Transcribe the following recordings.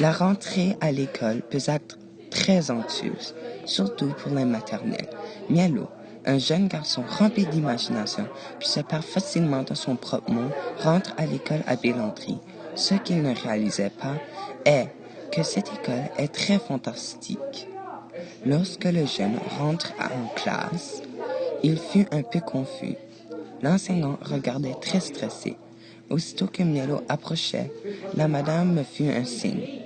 La rentrée à l'école peut être très anxieuse, surtout pour les maternelles. Mielo, un jeune garçon rempli d'imagination, puis se perd facilement dans son propre monde, rentre à l'école à Bélandry. Ce qu'il ne réalisait pas est que cette école est très fantastique. Lorsque le jeune rentre en classe, il fut un peu confus. L'enseignant regardait très stressé. Aussitôt que Mielo approchait, la madame me fit un signe.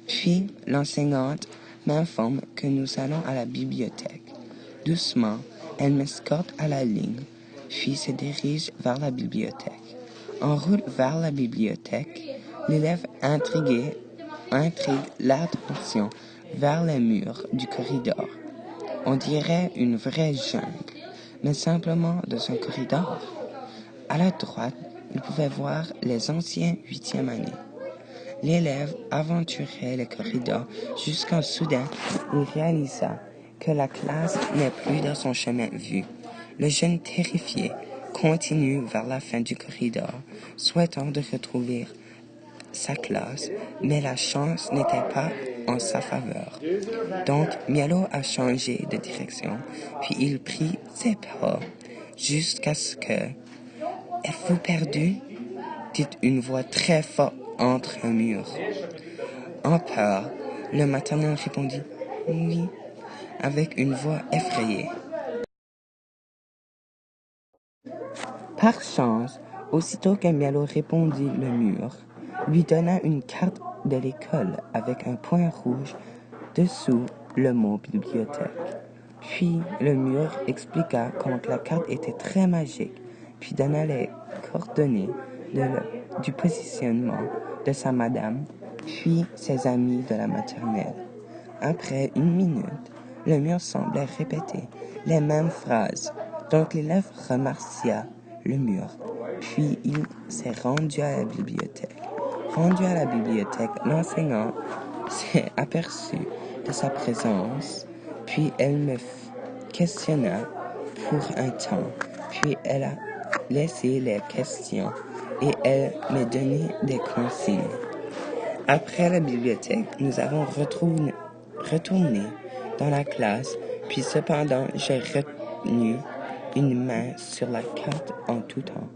Puis l'enseignante m'informe que nous allons à la bibliothèque. Doucement, elle m'escorte à la ligne, puis se dirige vers la bibliothèque. En route vers la bibliothèque, l'élève intrigue l'attention vers les murs du corridor. On dirait une vraie jungle, mais simplement dans un corridor. À la droite, il pouvait voir les anciens 8e année. L'élève aventurait le corridor jusqu'en soudain, il réalisa que la classe n'est plus dans son chemin vu. Le jeune terrifié continue vers la fin du corridor, souhaitant de retrouver sa classe, mais la chance n'était pas en sa faveur. Donc, Mielo a changé de direction, puis il prit ses pas, jusqu'à ce que « Êtes-vous perdu ?» dit une voix très forte entre un mur. En peur, le maternel répondit « Oui » avec une voix effrayée. Par chance, aussitôt que Mielo répondit, le mur lui donna une carte de l'école avec un point rouge dessous le mot bibliothèque. Puis le mur expliqua comment la carte était très magique, puis donna les coordonnées du positionnement de sa madame, puis ses amis de la maternelle. Après 1 minute, le mur semblait répéter les mêmes phrases, donc l'élève remercia le mur, puis il s'est rendu à la bibliothèque. Rendu à la bibliothèque, l'enseignant s'est aperçu de sa présence, puis elle me questionna pour un temps, puis elle a laissé les questions et elle m'a donné des consignes. Après la bibliothèque, nous avons retourné dans la classe, puis cependant j'ai retenu une main sur la carte en tout temps.